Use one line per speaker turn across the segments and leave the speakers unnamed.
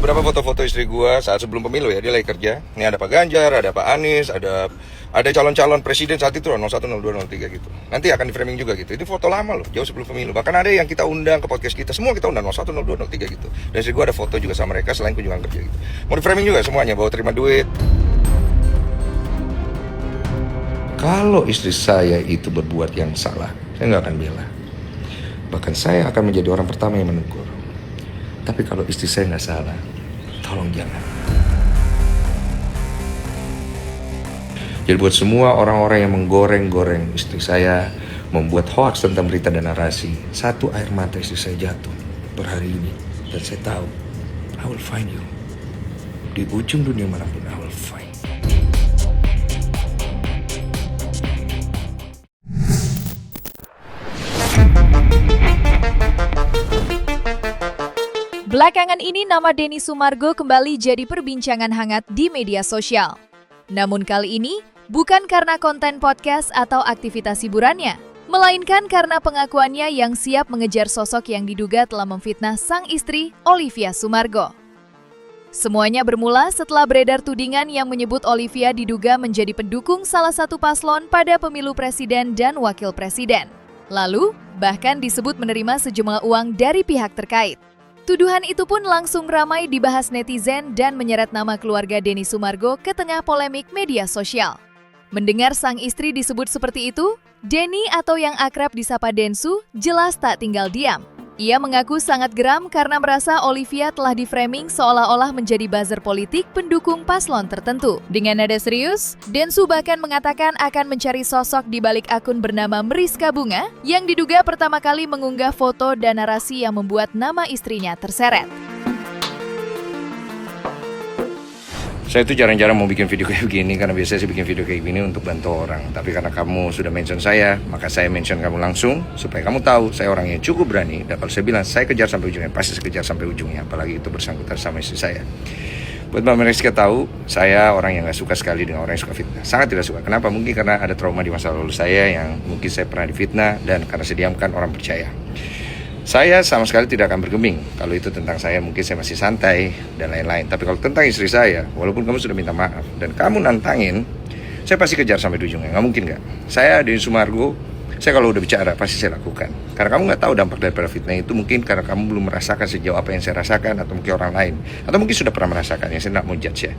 beberapa foto-foto istri gue saat sebelum pemilu ya, dia lagi kerja. Ini ada Pak Ganjar, ada Pak Anies, ada calon-calon presiden saat itu 01, 02, 03 gitu. Nanti akan di framing juga gitu. Itu foto lama loh, jauh sebelum pemilu. Bahkan ada yang kita undang ke podcast kita, semua kita undang 01, 02, 03 gitu. Dan istri gue ada foto juga sama mereka selain kunjungan kerja gitu. Mau di framing juga semuanya, bawa terima duit. Kalau istri saya itu berbuat yang salah, saya nggak akan bela. Bahkan saya akan menjadi orang pertama yang menegur. Tapi kalau istri saya nggak salah, tolong jangan. Jadi buat semua orang-orang yang menggoreng-goreng istri saya, membuat hoax tentang berita dan narasi, satu air mata istri saya jatuh per hari ini. Dan saya tahu, I will find you. Di ujung dunia manapun, I will find.
Belakangan ini nama Denny Sumargo kembali jadi perbincangan hangat di media sosial. Namun kali ini bukan karena konten podcast atau aktivitas hiburannya, melainkan karena pengakuannya yang siap mengejar sosok yang diduga telah memfitnah sang istri, Olivia Sumargo. Semuanya bermula setelah beredar tudingan yang menyebut Olivia diduga menjadi pendukung salah satu paslon pada pemilu presiden dan wakil presiden. Lalu, bahkan disebut menerima sejumlah uang dari pihak terkait. Tuduhan itu pun langsung ramai dibahas netizen dan menyeret nama keluarga Denny Sumargo ke tengah polemik media sosial. Mendengar sang istri disebut seperti itu, Denny atau yang akrab disapa Densu jelas tak tinggal diam. Ia mengaku sangat geram karena merasa Olivia telah diframing seolah-olah menjadi buzzer politik pendukung paslon tertentu. Dengan nada serius, Densu bahkan mengatakan akan mencari sosok di balik akun bernama Meriska Bunga yang diduga pertama kali mengunggah foto dan narasi yang membuat nama istrinya terseret.
Saya itu jarang-jarang mau bikin video kayak begini karena biasanya saya bikin video kayak gini untuk bantu orang. Tapi karena kamu sudah mention saya, maka saya mention kamu langsung supaya kamu tahu saya orang yang cukup berani. Dan kalau saya bilang saya kejar sampai ujungnya, pasti saya kejar sampai ujungnya. Apalagi itu bersangkutan sama istri saya. Buat Mbak Meriska tahu, saya orang yang gak suka sekali dengan orang yang suka fitnah. Sangat tidak suka. Kenapa? Mungkin karena ada trauma di masa lalu saya yang mungkin saya pernah difitnah dan karena saya diamkan orang percaya. Saya sama sekali tidak akan bergeming. Kalau itu tentang saya mungkin saya masih santai dan lain-lain. Tapi kalau tentang istri saya, walaupun kamu sudah minta maaf dan kamu nantangin, saya pasti kejar sampai di ujungnya. Nggak mungkin nggak. Saya Denny Sumargo, saya kalau udah bicara pasti saya lakukan. Karena kamu nggak tahu dampak daripada fitnah itu mungkin karena kamu belum merasakan sejauh apa yang saya rasakan atau mungkin orang lain. Atau mungkin sudah pernah merasakan, ya saya nggak mau judge ya.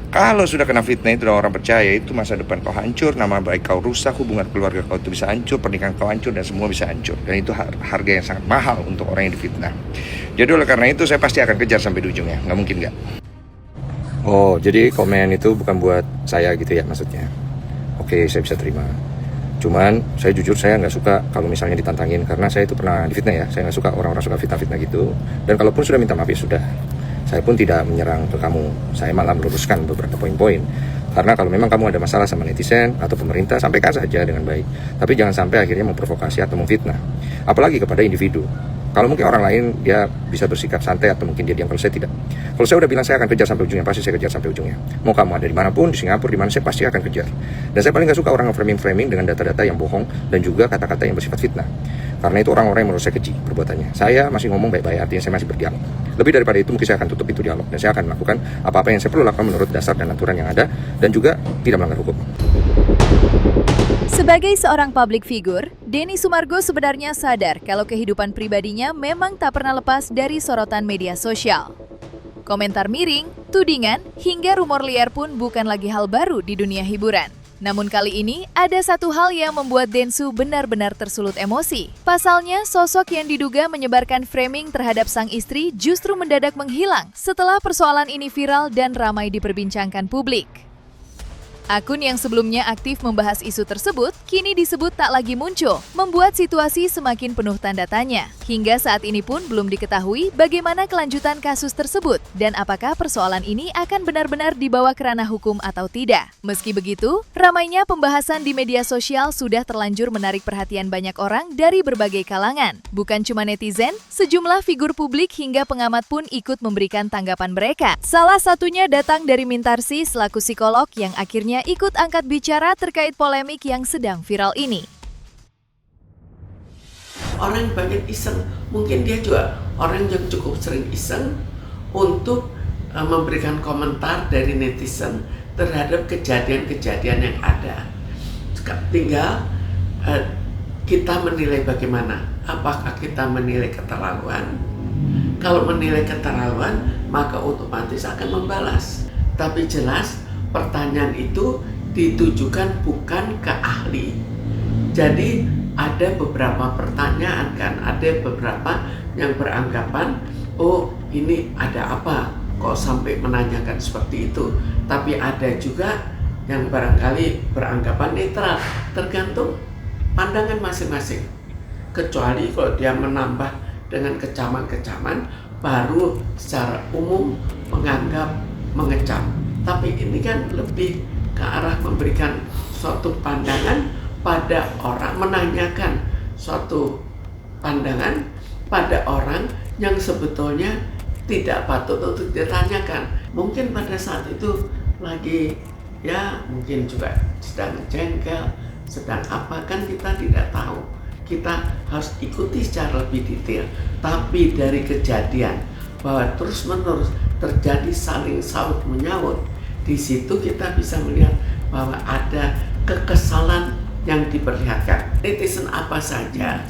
Kalau sudah kena fitnah itu dan orang percaya itu masa depan kau hancur, nama baik kau rusak, hubungan keluarga kau itu bisa hancur, pernikahan kau hancur dan semua bisa hancur. Dan itu harga yang sangat mahal untuk orang yang difitnah. Jadi oleh karena itu saya pasti akan kejar sampai di ujungnya, nggak mungkin nggak. Oh, jadi komen itu bukan buat saya gitu ya maksudnya. Oke, saya bisa terima. Cuman saya jujur saya nggak suka kalau misalnya ditantangin karena saya itu pernah difitnah ya. Saya nggak suka orang-orang suka fitnah-fitnah gitu. Dan kalaupun sudah minta maaf ya sudah. Saya pun tidak menyerang ke kamu, saya malah meluruskan beberapa poin-poin. Karena kalau memang kamu ada masalah sama netizen atau pemerintah, sampaikan saja dengan baik. Tapi jangan sampai akhirnya memprovokasi atau memfitnah. Apalagi kepada individu. Kalau mungkin orang lain dia bisa bersikap santai atau mungkin dia diam, kalau saya tidak. Kalau saya udah bilang saya akan kejar sampai ujungnya, pasti saya kejar sampai ujungnya. Mau kamu ada dimanapun, di Singapura, di mana saya pasti akan kejar. Dan saya paling gak suka orang framing-framing dengan data-data yang bohong dan juga kata-kata yang bersifat fitnah. Karena itu orang-orang yang menurut saya keji perbuatannya. Saya masih ngomong baik-baik, artinya saya masih berdialog. Lebih daripada itu mungkin saya akan tutup itu dialog. Dan saya akan melakukan apa-apa yang saya perlu lakukan menurut dasar dan aturan yang ada. Dan juga tidak melanggar hukum.
Sebagai seorang public figure, Denny Sumargo sebenarnya sadar kalau kehidupan pribadinya memang tak pernah lepas dari sorotan media sosial. Komentar miring, tudingan, hingga rumor liar pun bukan lagi hal baru di dunia hiburan. Namun kali ini, ada satu hal yang membuat Densu benar-benar tersulut emosi. Pasalnya, sosok yang diduga menyebarkan framing terhadap sang istri justru mendadak menghilang setelah persoalan ini viral dan ramai diperbincangkan publik. Akun yang sebelumnya aktif membahas isu tersebut, kini disebut tak lagi muncul, membuat situasi semakin penuh tanda tanya. Hingga saat ini pun belum diketahui bagaimana kelanjutan kasus tersebut dan apakah persoalan ini akan benar-benar dibawa ke ranah hukum atau tidak. Meski begitu, ramainya pembahasan di media sosial sudah terlanjur menarik perhatian banyak orang dari berbagai kalangan. Bukan cuma netizen, sejumlah figur publik hingga pengamat pun ikut memberikan tanggapan mereka. Salah satunya datang dari Mintarsi selaku psikolog yang akhirnya ikut angkat bicara terkait polemik yang sedang viral ini.
Orang yang banyak iseng, mungkin dia juga orang yang cukup sering iseng untuk memberikan komentar dari netizen terhadap kejadian-kejadian yang ada. Tinggal kita menilai bagaimana. Apakah kita menilai keterlaluan? Kalau menilai keterlaluan, maka otomatis akan membalas. Tapi jelas pertanyaan itu ditujukan bukan ke ahli. Jadi ada beberapa pertanyaan kan, ada beberapa yang beranggapan, oh ini ada apa? Kok sampai menanyakan seperti itu? Tapi ada juga yang barangkali beranggapan netral, tergantung pandangan masing-masing. Kecuali kalau dia menambah dengan kecaman-kecaman, baru secara umum menganggap mengecam. Tapi ini kan lebih ke arah memberikan suatu pandangan pada orang, menanyakan suatu pandangan pada orang yang sebetulnya tidak patut untuk ditanyakan. Mungkin pada saat itu lagi mungkin juga sedang jengkel, sedang apa, kan kita tidak tahu. Kita harus ikuti secara lebih detail. Tapi dari kejadian bahwa terus-menerus terjadi saling saut menyaut, di situ kita bisa melihat bahwa ada kekesalan yang diperlihatkan. Netizen apa saja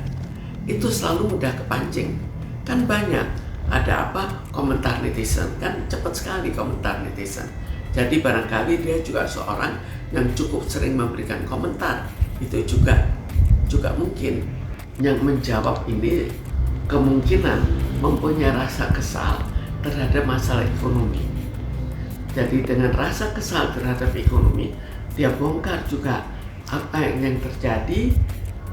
itu selalu mudah kepancing. Kan banyak ada komentar netizen, kan cepat sekali komentar netizen. Jadi barangkali dia juga seorang yang cukup sering memberikan komentar. Itu juga mungkin yang menjawab ini kemungkinan mempunyai rasa kesal terhadap masalah ekonomi. Jadi dengan rasa kesal terhadap ekonomi, dia bongkar juga apa yang terjadi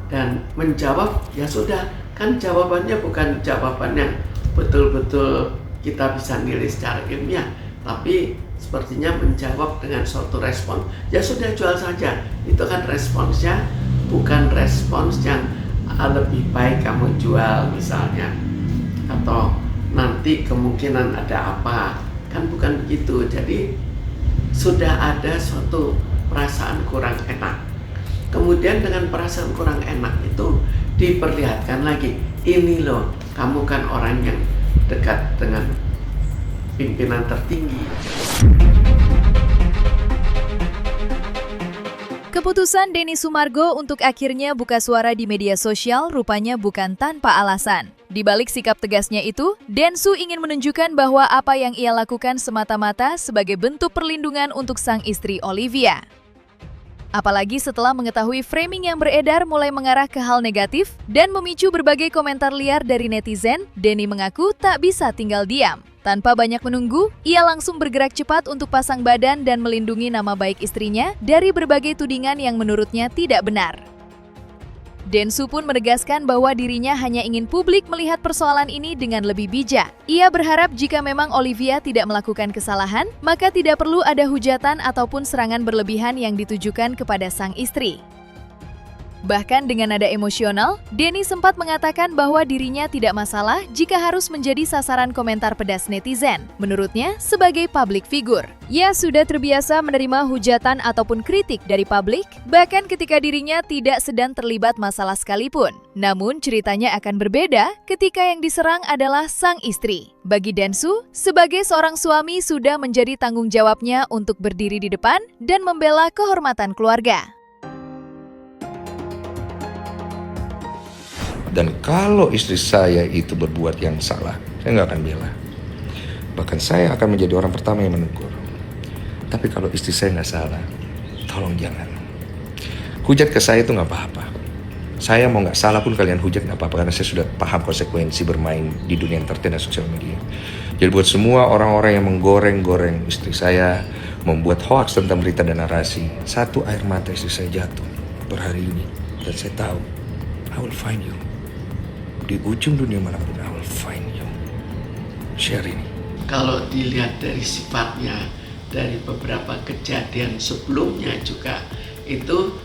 dan menjawab. Ya sudah, kan jawabannya bukan jawaban yang betul-betul kita bisa nilai secara ilmiah, tapi sepertinya menjawab dengan suatu respon. Ya sudah, jual saja. Itu kan responsnya bukan respons yang lebih baik kamu jual misalnya, atau nanti kemungkinan ada apa, kan bukan begitu. Jadi sudah ada suatu perasaan kurang enak. Kemudian dengan perasaan kurang enak itu diperlihatkan lagi, ini loh, kamu kan orang yang dekat dengan pimpinan tertinggi.
Keputusan Denny Sumargo untuk akhirnya buka suara di media sosial rupanya bukan tanpa alasan. Di balik sikap tegasnya itu, Densu ingin menunjukkan bahwa apa yang ia lakukan semata-mata sebagai bentuk perlindungan untuk sang istri Olivia. Apalagi setelah mengetahui framing yang beredar mulai mengarah ke hal negatif dan memicu berbagai komentar liar dari netizen, Denny mengaku tak bisa tinggal diam. Tanpa banyak menunggu, ia langsung bergerak cepat untuk pasang badan dan melindungi nama baik istrinya dari berbagai tudingan yang menurutnya tidak benar. Densu pun menegaskan bahwa dirinya hanya ingin publik melihat persoalan ini dengan lebih bijak. Ia berharap jika memang Olivia tidak melakukan kesalahan, maka tidak perlu ada hujatan ataupun serangan berlebihan yang ditujukan kepada sang istri. Bahkan dengan nada emosional, Denny sempat mengatakan bahwa dirinya tidak masalah jika harus menjadi sasaran komentar pedas netizen. Menurutnya, sebagai public figure, ia sudah terbiasa menerima hujatan ataupun kritik dari publik, bahkan ketika dirinya tidak sedang terlibat masalah sekalipun. Namun ceritanya akan berbeda ketika yang diserang adalah sang istri. Bagi Densu, sebagai seorang suami sudah menjadi tanggung jawabnya untuk berdiri di depan dan membela kehormatan keluarga.
Dan kalau istri saya itu berbuat yang salah, saya nggak akan bela. Bahkan saya akan menjadi orang pertama yang menegur. Tapi kalau istri saya nggak salah, tolong jangan. Hujat ke saya itu nggak apa-apa. Saya mau nggak salah pun kalian hujat nggak apa-apa, karena saya sudah paham konsekuensi bermain di dunia entertain dan sosial media. Jadi buat semua orang-orang yang menggoreng-goreng istri saya, membuat hoax tentang berita dan narasi, satu air mata istri saya jatuh per hari ini. Dan saya tahu, I will find you. Di ujung dunia manapun, I will find you. Share ini.
Kalau dilihat dari sifatnya, dari beberapa kejadian sebelumnya juga, itu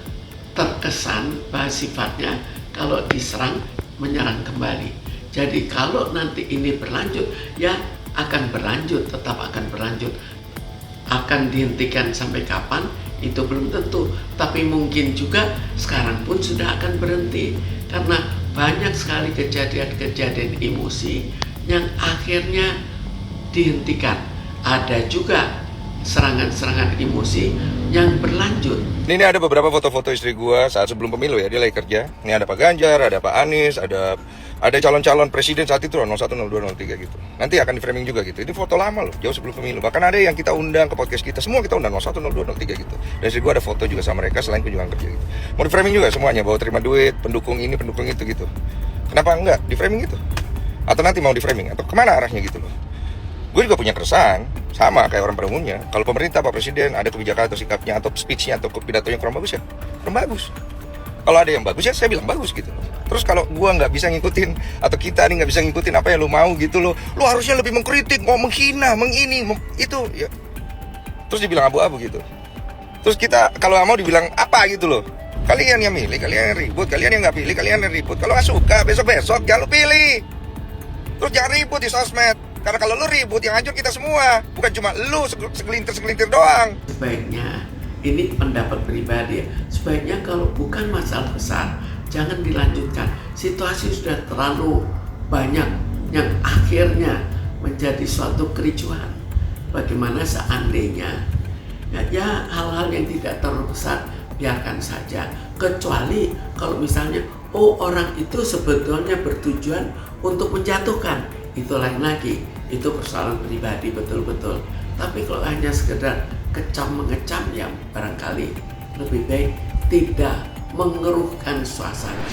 terkesan bahwa sifatnya kalau diserang, menyerang kembali. Jadi kalau nanti ini berlanjut, ya akan berlanjut, tetap akan berlanjut. Akan dihentikan sampai kapan, itu belum tentu. Tapi mungkin juga sekarang pun sudah akan berhenti. Karena banyak sekali kejadian-kejadian emosi yang akhirnya dihentikan. Ada juga serangan-serangan emosi yang berlanjut.
Ini ada beberapa foto-foto istri gua saat sebelum pemilu ya, dia lagi kerja. Ini ada Pak Ganjar, ada Pak Anies, ada calon-calon presiden saat itu 01, 02, 03 gitu. Nanti akan di framing juga gitu. Ini foto lama loh, jauh sebelum pemilu. Bahkan ada yang kita undang ke podcast kita, semua kita undang 01, 02, 03 gitu. Dan istri gua ada foto juga sama mereka selain kunjungan kerja gitu. Mau di framing juga semuanya, bahwa terima duit, pendukung ini, pendukung itu gitu. Kenapa enggak di framing gitu? Atau nanti mau di framing atau kemana arahnya gitu loh. Gue juga punya keresahan, sama kayak orang pada umumnya. Kalau pemerintah, Pak Presiden ada kebijakan atau sikapnya atau speech-nya atau pidatonya kurang bagus ya, kurang bagus. Kalau ada yang bagus ya saya bilang bagus gitu. Terus kalau gue nggak bisa ngikutin atau kita nih nggak bisa ngikutin apa yang lu mau gitu loh, lu harusnya lebih mengkritik, mau menghina, itu ya. Terus dibilang abu-abu gitu. Terus kita kalau nggak mau dibilang apa gitu loh. Kalian yang milih, kalian yang ribut, kalian yang nggak pilih, kalian yang ribut. Kalau nggak suka besok-besok jangan lu pilih. Terus jangan ribut di sosmed. Karena kalau lu ribut yang hancur kita semua, bukan cuma lu segelintir doang.
Sebaiknya, ini pendapat pribadi ya, sebaiknya kalau bukan masalah besar, jangan dilanjutkan. Situasi sudah terlalu banyak yang akhirnya menjadi suatu kericuhan. Bagaimana seandainya ya hal-hal yang tidak terlalu besar biarkan saja. Kecuali kalau misalnya orang itu sebetulnya bertujuan untuk menjatuhkan, itu lain lagi. Itu persoalan pribadi betul-betul. Tapi kalau hanya sekedar kecam-mengecam ya barangkali lebih baik tidak mengeruhkan suasana.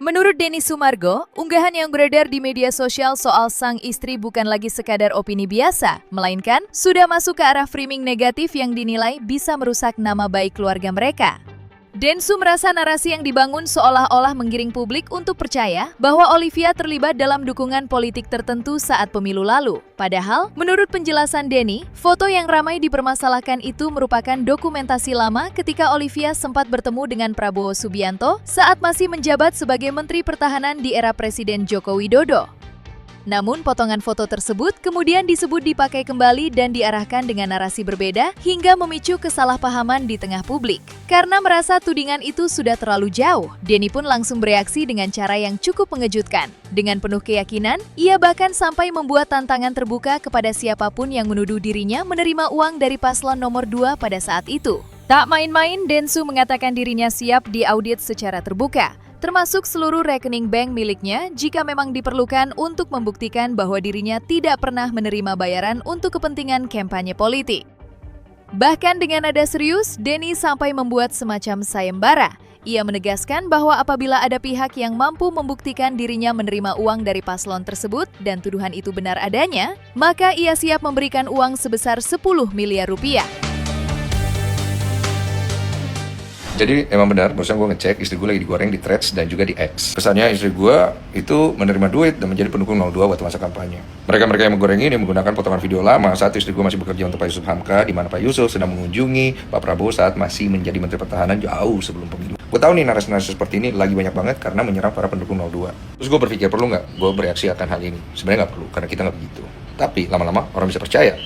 Menurut Denny Sumargo, unggahan yang beredar di media sosial soal sang istri bukan lagi sekadar opini biasa, melainkan sudah masuk ke arah framing negatif yang dinilai bisa merusak nama baik keluarga mereka. Densu merasa narasi yang dibangun seolah-olah menggiring publik untuk percaya bahwa Olivia terlibat dalam dukungan politik tertentu saat pemilu lalu. Padahal, menurut penjelasan Denny, foto yang ramai dipermasalahkan itu merupakan dokumentasi lama ketika Olivia sempat bertemu dengan Prabowo Subianto saat masih menjabat sebagai Menteri Pertahanan di era Presiden Joko Widodo. Namun potongan foto tersebut kemudian disebut dipakai kembali dan diarahkan dengan narasi berbeda hingga memicu kesalahpahaman di tengah publik. Karena merasa tudingan itu sudah terlalu jauh, Denny pun langsung bereaksi dengan cara yang cukup mengejutkan. Dengan penuh keyakinan, ia bahkan sampai membuat tantangan terbuka kepada siapapun yang menuduh dirinya menerima uang dari paslon nomor 2 pada saat itu. Tak main-main, Densu mengatakan dirinya siap diaudit secara terbuka, termasuk seluruh rekening bank miliknya jika memang diperlukan untuk membuktikan bahwa dirinya tidak pernah menerima bayaran untuk kepentingan kampanye politik. Bahkan dengan nada serius, Denny sampai membuat semacam sayembara. Ia menegaskan bahwa apabila ada pihak yang mampu membuktikan dirinya menerima uang dari paslon tersebut dan tuduhan itu benar adanya, maka ia siap memberikan uang sebesar 10 miliar rupiah.
Jadi emang benar, barusan gue ngecek istri gue lagi digoreng di Threads dan juga di X. Kesannya istri gue itu menerima duit dan menjadi pendukung 02 waktu masa kampanye. Mereka yang menggoreng ini menggunakan potongan video lama saat istri gue masih bekerja untuk Pak Yusuf Hamka, di mana Pak Yusuf sedang mengunjungi Pak Prabowo saat masih menjadi Menteri Pertahanan jauh sebelum pemilu. Gue tahu nih narasi-narasi seperti ini lagi banyak banget karena menyerang para pendukung 02. Terus gue berpikir perlu nggak gue bereaksi akan hal ini? Sebenarnya nggak perlu, karena kita nggak begitu. Tapi lama-lama orang bisa percaya.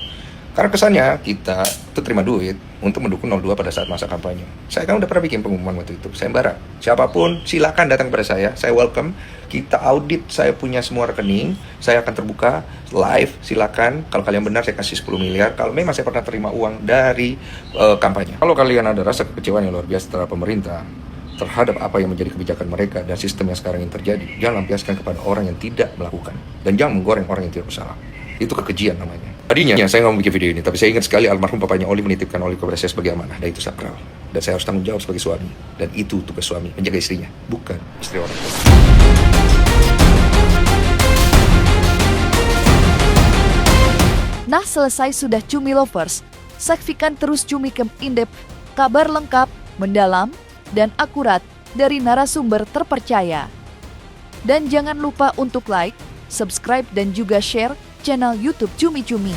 Karena kesannya kita tuh terima duit untuk mendukung 02 pada saat masa kampanye. Saya kan udah pernah bikin pengumuman waktu itu, sayembara. Siapapun silakan datang kepada saya welcome. Kita audit, saya punya semua rekening, saya akan terbuka live, silakan. Kalau kalian benar saya kasih 10 miliar, kalau memang saya pernah terima uang dari kampanye. Kalau kalian ada rasa kekecewaan yang luar biasa terhadap pemerintah, terhadap apa yang menjadi kebijakan mereka dan sistem yang sekarang yang terjadi, jangan lampiaskan kepada orang yang tidak melakukan. Dan jangan menggoreng orang yang tidak bersalah. Itu kekejian namanya. Tadinya saya nggak mau bikin video ini, tapi saya ingat sekali almarhum papanya Oli menitipkan Oli kepada saya sebagai amanah, dan itu sakral. Dan saya harus tanggung jawab sebagai suami. Dan itu tugas suami, menjaga istrinya, bukan istri orang.
Nah, selesai sudah Cumi Lovers. Saksikan terus Cumi Camp In-Depth, kabar lengkap, mendalam, dan akurat dari narasumber terpercaya. Dan jangan lupa untuk like, subscribe, dan juga share channel YouTube Cumi Cumi.